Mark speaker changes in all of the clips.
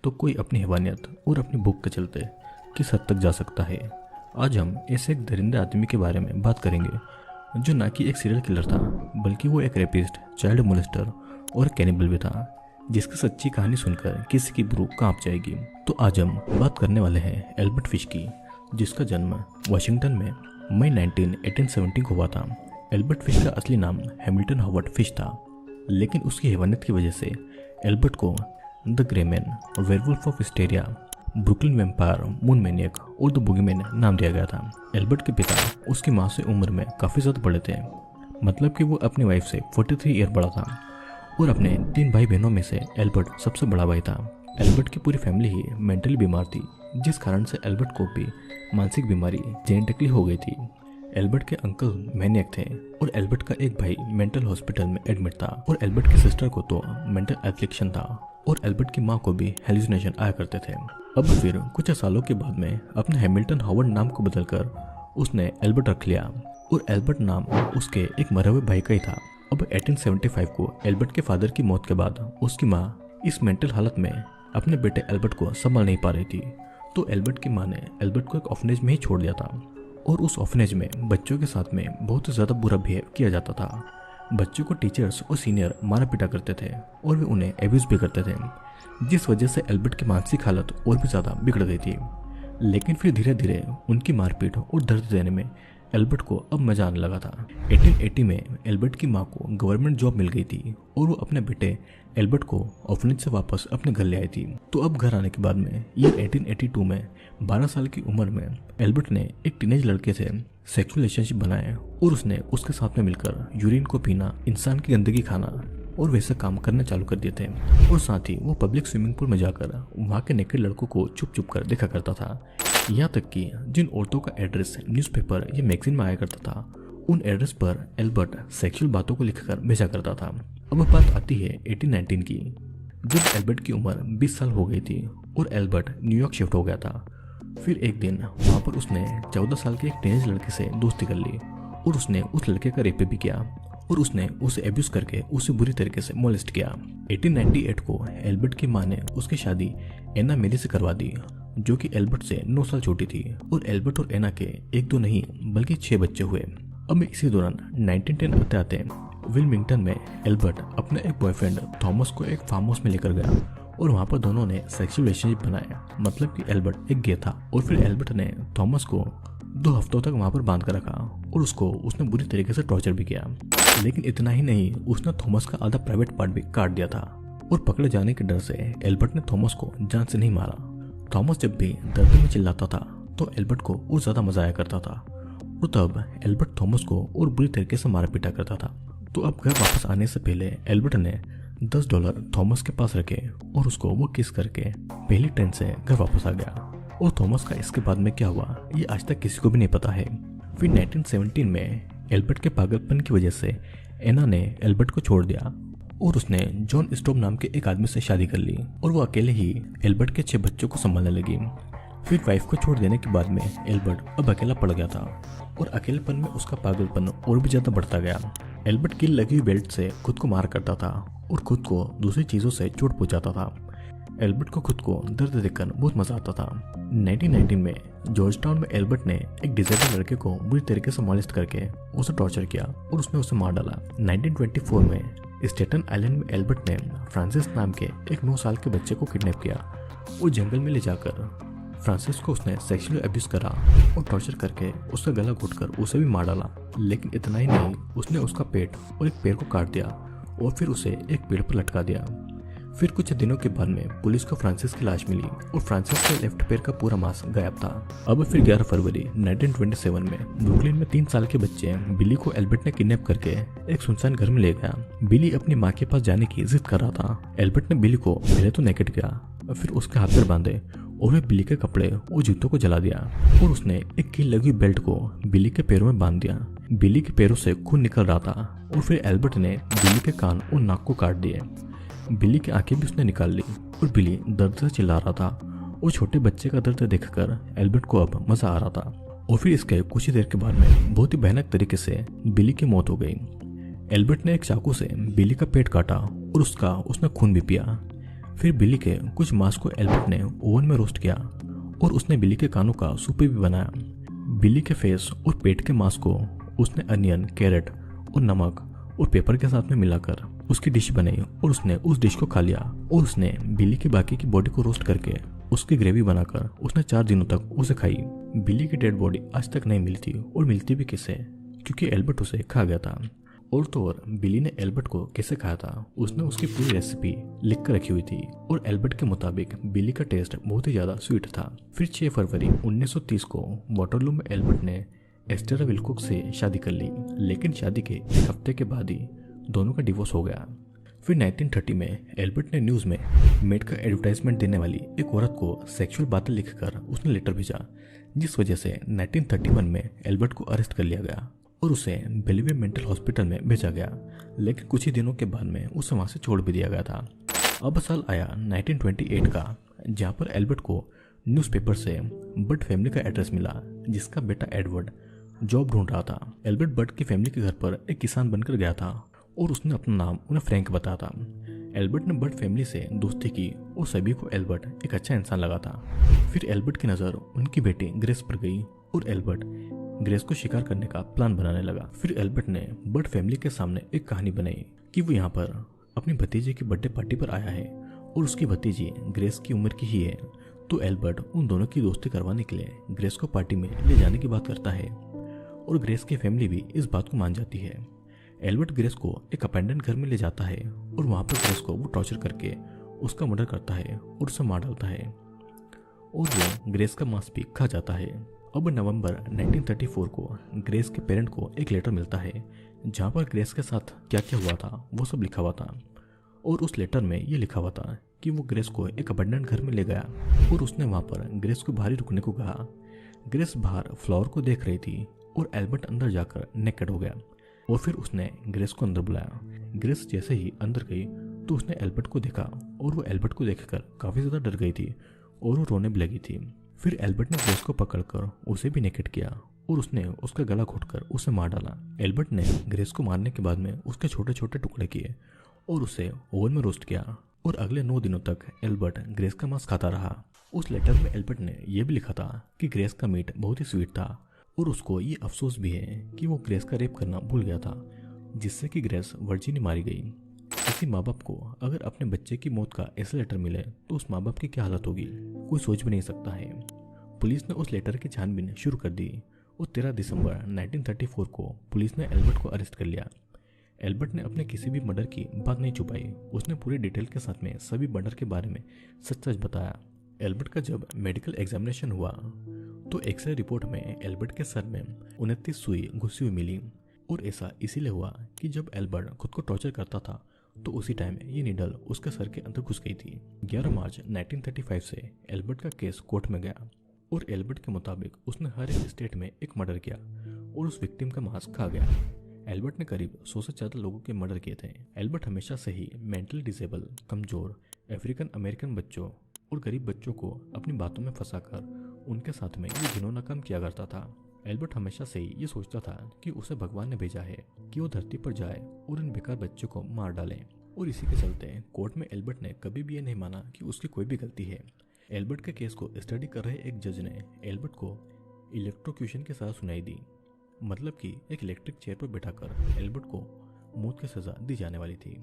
Speaker 1: तो कोई अपनी हैवानियत और अपनी भूख के चलते किस हद तक जा सकता है। आज हम ऐसे एक दरिंदे आदमी के बारे में बात करेंगे जो ना कि एक सीरियल किलर था, बल्कि वो एक रेपिस्ट, चाइल्ड मोलेस्टर और कैनिबल भी था, जिसकी सच्ची कहानी सुनकर किसी की रूह कांप जाएगी। तो आज हम बात करने वाले हैं एल्बर्ट फिश की, जिसका जन्म वाशिंगटन में मई 19, 1870 को हुआ था। एल्बर्ट फिश का असली नाम हैमिल्टन हॉवर्ड फिश था, लेकिन उसकी हैवानियत की वजह से एल्बर्ट को the Gray Man, Werewolf of Wysteria, Brooklyn Vampire, Moon Maniac और द बुगीमैन नाम दिया गया था। एल्बर्ट के पिता उसकी माँ से उम्र में काफ़ी ज़्यादा बड़े थे, मतलब कि वो अपनी वाइफ से 43 ईयर बड़ा था, और अपने 3 भाई बहनों में से एल्बर्ट सबसे बड़ा भाई था। एल्बर्ट की पूरी फैमिली ही मेंटली बीमार थी, जिस कारण से एल्बर्ट को भी मानसिक बीमारी जेनेटिकली हो गई थी। एल्बर्ट के अंकल मैनियक थे और एल्बर्ट का एक भाई मेंटल हॉस्पिटल में एडमिट था, और एल्बर्ट की सिस्टर को तो मेंटल एफ्लिक्शन था, और एल्बर्ट की माँ को भी हेलुसिनेशन आया करते थे। अब फिर कुछ सालों के बाद में अपने हैमिल्टन हॉवर्ड नाम को बदलकर उसने एल्बर्ट रख लिया, और एल्बर्ट नाम उसके एक मरे हुए भाई का ही था। अब 1875 को एल्बर्ट के फादर की मौत के बाद उसकी माँ इस मेंटल हालत में अपने बेटे एल्बर्ट को संभाल नहीं पा रही थी, तो एल्बर्ट की माँ ने एल्बर्ट को एक ऑर्फनेज में ही छोड़ दिया था, और उस ऑर्फनेज में बच्चों के साथ में बहुत ही ज़्यादा बुरा बिहेव किया जाता था। बच्चों को टीचर्स और सीनियर मारा पीटा करते थे, और वे उन्हें एब्यूज़ भी करते थे, जिस वजह से एल्बर्ट की मानसिक हालत और भी ज़्यादा बिगड़ गई थी। लेकिन फिर धीरे धीरे उनकी मारपीट और दर्द देने में एल्बर्ट को अब मजा आने लगा था। 1880 में एल्बर्ट की माँ को गवर्नमेंट जॉब मिल गई थी, और वो अपने बेटे एल्बर्ट को ऑर्फनेज से वापस अपने घर ले आई थी। तो अब घर आने के बाद में ईयर 1882 में 12 साल की उम्र में एल्बर्ट ने एक टीनेज लड़के से सेक्सुअल रिलेशनशिप बनाए, और उसने उसके साथ में मिलकर यूरिन को पीना, इंसान की गंदगी खाना और वैसे काम करना चालू कर दिए थे। और साथ ही वो पब्लिक स्विमिंग पूल में जाकर वहाँ के नेकेड लड़कों को चुप चुप कर देखा करता था। यहाँ तक कि जिन औरतों का एड्रेस न्यूज़पेपर या मैगजीन में आया करता था, उन एड्रेस पर एल्बर्ट सेक्सुअल बातों को लिखकर भेजा करता था। अब बात आती है 1819 की, जब एल्बर्ट की उम्र 20 साल हो गई थी और एल्बर्ट न्यूयॉर्क शिफ्ट हो गया था। फिर एक दिन वहाँ पर उसने 14 साल के एक टीनेज लड़के से दोस्ती कर ली, और उसने उस लड़के का रेप भी किया, और उसने उसे एब्यूज करके उसे बुरी तरीके से मोलेस्ट किया। 1898 को एल्बर्ट की माँ ने उसकी शादी एना मेरी से करवा दी, जो कि एल्बर्ट से 9 साल छोटी थी, और एल्बर्ट और एना के 1-2 नहीं बल्कि 6 बच्चे हुए। अब इसी दौरान 1910 आते आते विल्मिंगटन में एल्बर्ट अपने एक बॉयफ्रेंड थॉमस को एक फार्म हाउस में लेकर गया, और वहाँ पर दोनों ने सेक्सुअल रिलेशनशिप बनाया, मतलब कि एल्बर्ट एक गे था। और फिर एल्बर्ट ने थॉमस को 2 हफ्तों तक वहाँ पर बांध कर रखा, और उसने बुरी तरीके से टॉर्चर भी किया। लेकिन इतना ही नहीं, उसने थॉमस का आधा प्राइवेट पार्ट भी काट दिया था, और पकड़े जाने के डर से एल्बर्ट ने थॉमस को जान से नहीं मारा। थॉमस जब भी दर्द में चिल्लाता था तो एल्बर्ट को और ज़्यादा मजा आया करता था, और तब एल्बर्ट थॉमस को और बुरी तरीके से मारा पीटा करता था। तो अब घर वापस आने से पहले एल्बर्ट ने $10 थॉमस के पास रखे, और उसको वो किस करके पहली ट्रेन से घर वापस आ गया। और थॉमस का इसके बाद में क्या हुआ ये आज तक किसी को भी नहीं पता है। फिर 1917 में एल्बर्ट के पागलपन की वजह से एना ने एल्बर्ट को छोड़ दिया, और उसने जॉन स्टॉप नाम के एक आदमी से शादी कर ली, और वो अकेले ही एल्बर्ट के 6 बच्चों को संभालने लगी। फिर वाइफ को छोड़ देने के बाद में एल्बर्ट अब अकेला पड़ गया था, और अकेलेपन में उसका पागलपन और भी ज़्यादा बढ़ता गया। एल्बर्ट की लगी हुई बेल्ट से खुद को मार करता था, और खुद को दूसरी चीज़ों से चोट पहुंचाता था। एल्बर्ट को खुद को दर्द देखकर बहुत मजा आता था। 1919 में जॉर्ज टाउन में एल्बर्ट ने एक डिसेबल लड़के को बुरी तरीके से मॉलेस्ट करके उसे टॉर्चर किया, और उसने उसे मार डाला। 1924 में स्टेटन आइलैंड में एल्बर्ट ने फ्रांसिस नाम के एक 9 साल के बच्चे को किडनैप किया, और जंगल में ले जाकर फ्रांसिस को उसने सेक्सुअली अब्यूज करा, और टॉर्चर करके उसका गला घोटकर उसे भी मार डाला। लेकिन इतना ही नहीं, उसने उसका पेट और एक पैर को काट दिया, और फिर उसे एक पेड़ पर लटका दिया। फिर कुछ दिनों के बाद में पुलिस को फ्रांसिस की लाश मिली, और फ्रांसिस के लेफ्ट पैर का पूरा मांस गायब था। अब फिर 11 फरवरी 1927 में ब्रुकलिन में 3 साल के बच्चे बिली को एल्बर्ट ने किडनैप करके एक सुनसान घर में ले गया। बिली अपनी माँ के पास जाने की जिद कर रहा था। एल्बर्ट ने बिली को पहले तो नेकेड किया, फिर उसके हाथ पैर बांधे, और वे बिली के कपड़े और जूतों को जला दिया, और उसने एक कील लगी बेल्ट को बिली के पैरों में बांध दिया। बिली के पैरों से खून निकल रहा था, और फिर एल्बर्ट ने बिली के कान और नाक को काट दिए। बिली की आंखें भी उसने निकाल ली, और बिली दर्द से चिल्ला रहा था, और छोटे बच्चे का दर्द देखकर एल्बर्ट को अब मजा आ रहा था। और फिर इसके कुछ ही देर के बाद में बहुत ही भयानक तरीके से बिली की मौत हो गई। एल्बर्ट ने एक चाकू से बिली का पेट काटा, और उसने खून भी पिया। फिर बिली के कुछ मांस को एल्बर्ट ने ओवन में रोस्ट किया और उसने बिली के कानों का सूप भी बनाया। बिली के फेस और पेट के मांस को उसने अनियन, कैरेट और नमक और पेपर के साथ में मिलाकर उसकी डिश बनाई और उसने उस डिश को खा लिया। और उसने बिली की बाकी की बॉडी को रोस्ट करके उसकी ग्रेवी बनाकर उसने 4 दिनों तक उसे खाई। बिली की डेड बॉडी आज तक नहीं मिली थी, और मिलती भी किससे, क्योंकि एल्बर्ट उसे खा गया था। और तो और बिली ने एल्बर्ट को कैसे खाया था उसने उसकी पूरी रेसिपी लिख कर रखी हुई थी, और एल्बर्ट के मुताबिक बिली का टेस्ट बहुत ही ज़्यादा स्वीट था। फिर 6 फरवरी 1930 को वाटरलू में एल्बर्ट ने एस्टेरा विल्कोक्स से शादी कर ली, लेकिन शादी के 1 हफ्ते के बाद ही दोनों का डिवोर्स हो गया। फिर 1930 में एल्बर्ट ने न्यूज़ में मेड का एडवर्टाइजमेंट देने वाली एक औरत को सेक्सुअल बातें लिखकर उसने लेटर भेजा, जिस वजह से 1931 में एल्बर्ट को अरेस्ट कर लिया गया और उसे बेलीवे मेंटल हॉस्पिटल में भेजा गया। लेकिन कुछ ही दिनों के बाद में उसे वहाँ से छोड़ भी दिया गया था। अब साल आया 1928 का, जहाँ पर एल्बर्ट को न्यूज़पेपर से बट फैमिली का एड्रेस मिला, जिसका बेटा एडवर्ड जॉब ढूंढ रहा था। एल्बर्ट बट की फैमिली के घर पर एक किसान बनकर गया था और उसने अपना नाम उन्हें फ्रैंक बताया था। एल्बर्ट ने बट फैमिली से दोस्ती की और सभी को एल्बर्ट एक अच्छा इंसान लगा था। फिर एल्बर्ट की नज़र उनकी बेटी ग्रेस पर गई और एल्बर्ट ग्रेस को शिकार करने का प्लान बनाने लगा। फिर एल्बर्ट ने बट फैमिली के सामने एक कहानी बनाई कि वो यहाँ पर अपनी भतीजे की बर्थडे पार्टी पर आया है और उसकी भतीजी ग्रेस की उम्र की ही है। तो एल्बर्ट उन दोनों की दोस्ती करवाने के लिए ग्रेस को पार्टी में ले जाने की बात करता है और ग्रेस की फैमिली भी इस बात को मान जाती है। एल्बर्ट ग्रेस को एक अपेंडेंट घर में ले जाता है और वहाँ पर ग्रेस को वो टॉर्चर करके उसका मर्डर करता है और उसे मार डालता है और वो ग्रेस का मांस भी खा जाता है। अब नवंबर 1934 को ग्रेस के पेरेंट को एक लेटर मिलता है, जहाँ पर ग्रेस के साथ क्या क्या हुआ था वो सब लिखा हुआ था। और उस लेटर में ये लिखा हुआ था कि वो ग्रेस को एक अपेंडेंट घर में ले गया और उसने वहाँ पर ग्रेस को बाहर ही रुकने को कहा। ग्रेस बाहर फ्लावर को देख रही थी और एल्बर्ट अंदर जाकर नेकेड हो गया और फिर उसने ग्रेस को अंदर बुलाया। ग्रेस जैसे ही अंदर गई तो उसने एल्बर्ट को देखा और वो एल्बर्ट को देखकर काफ़ी ज़्यादा डर गई थी और वो रोने भी लगी थी। फिर एल्बर्ट ने ग्रेस को पकड़कर उसे भी नेकेड किया और उसने उसका गला घोंटकर उसे मार डाला। एल्बर्ट ने ग्रेस को मारने के बाद में उसके छोटे छोटे टुकड़े किए और उसे ओवन में रोस्ट किया और अगले 9 दिनों तक एल्बर्ट ग्रेस का मांस खाता रहा। उस लेटर में एल्बर्ट ने यह भी लिखा था कि ग्रेस का मीट बहुत ही स्वीट था और उसको ये अफसोस भी है कि वो ग्रेस का रेप करना भूल गया था, जिससे कि ग्रेस वर्जिनी मारी गई। किसी माँ बाप को अगर अपने बच्चे की मौत का ऐसा लेटर मिले तो उस माँ बाप की क्या हालत होगी, कोई सोच भी नहीं सकता है। पुलिस ने उस लेटर की छानबीन शुरू कर दी और 13 दिसंबर 1934 को पुलिस ने एल्बर्ट को अरेस्ट कर लिया। एल्बर्ट ने अपने किसी भी मर्डर की बात नहीं छुपाई, उसने पूरी डिटेल के साथ में सभी मर्डर के बारे में सच सच बताया। एल्बर्ट का जब मेडिकल एग्जामिनेशन हुआ तो एक्सरे रिपोर्ट में एल्बर्ट के सर में 29 सुई घुसी हुई मिली और ऐसा इसीलिए हुआ कि जब एल्बर्ट खुद को टॉर्चर करता था तो उसी टाइम ये नीडल उसके सर के अंदर घुस गई थी। 11 मार्च 1935 से एल्बर्ट का केस कोर्ट में गया और एल्बर्ट के मुताबिक उसने हर एक स्टेट में एक मर्डर किया और उस विक्टिम का मांस खा गया। एल्बर्ट ने करीब 100 से ज़्यादा लोगों के मर्डर किए थे। एल्बर्ट हमेशा से ही मेंटली डिसेबल, कमजोर अफ्रीकन अमेरिकन बच्चों और गरीब बच्चों को अपनी बातों में फंसाकर उनके साथ में ये घिनौना काम किया करता था। एल्बर्ट हमेशा से ही ये सोचता था कि उसे भगवान ने भेजा है कि वो धरती पर जाए और इन बेकार बच्चों को मार डाले, और इसी के चलते कोर्ट में एल्बर्ट ने कभी भी ये नहीं माना कि उसकी कोई भी गलती है। एल्बर्ट के केस को स्टडी कर रहे एक जज ने एल्बर्ट को इलेक्ट्रोक्यूशन की सजा सुनाई दी, मतलब कि एक इलेक्ट्रिक चेयर पर बैठाकर एल्बर्ट को मौत की सजा दी जाने वाली थी।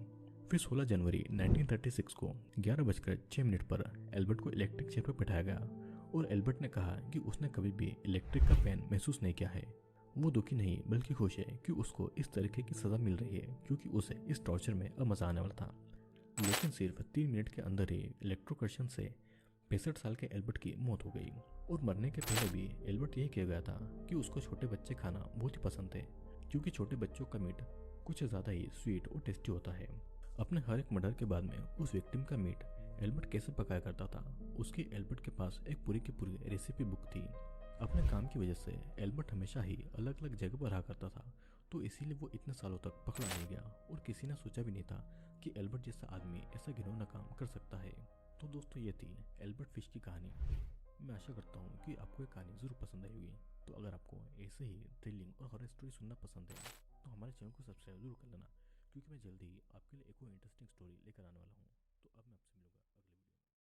Speaker 1: फिर 16 जनवरी 1936 को 11:06 पर एल्बर्ट को इलेक्ट्रिक चेयर पर बैठाया गया और एल्बर्ट ने कहा कि उसने कभी भी इलेक्ट्रिक का पेन महसूस नहीं किया है। वो दुखी नहीं बल्कि खुश है कि उसको इस तरीके की सज़ा मिल रही है, क्योंकि उसे इस टॉर्चर में अब मजा आने वाला था। लेकिन सिर्फ 3 मिनट के अंदर ही इलेक्ट्रोकर्शन से 65 साल के एल्बर्ट की मौत हो गई। और मरने के पहले भी एल्बर्ट यही कह गया था कि उसको छोटे बच्चे खाना बहुत ही पसंद है, क्योंकि छोटे बच्चों का मीट कुछ ज़्यादा ही स्वीट और टेस्टी होता है। अपने हर एक मर्डर के बाद में उस विक्टिम का मीट एल्बर्ट कैसे पकाया करता था, उसकी एल्बर्ट के पास एक पूरी की पूरी रेसिपी बुक थी। अपने काम की वजह से एल्बर्ट हमेशा ही अलग अलग जगह पर रहा करता था, तो इसीलिए वो इतने सालों तक पकड़ा नहीं गया और किसी ने सोचा भी नहीं था कि एल्बर्ट जैसा आदमी ऐसा घिनौना काम कर सकता है। तो दोस्तों, ये थी एल्बर्ट फिश की कहानी। मैं आशा करता हूँ कि आपको ये कहानी ज़रूर पसंद आई होगी। तो अगर आपको ऐसे ही थ्रिलिंग और हॉरर स्टोरी सुनना पसंद है तो हमारे चैनल को सब्सक्राइब जरूर कर लेना, क्योंकि मैं जल्दी ही आपके लिए एक और इंटरेस्टिंग स्टोरी लेकर आने वाला हूँ। तो अब मैं आपसे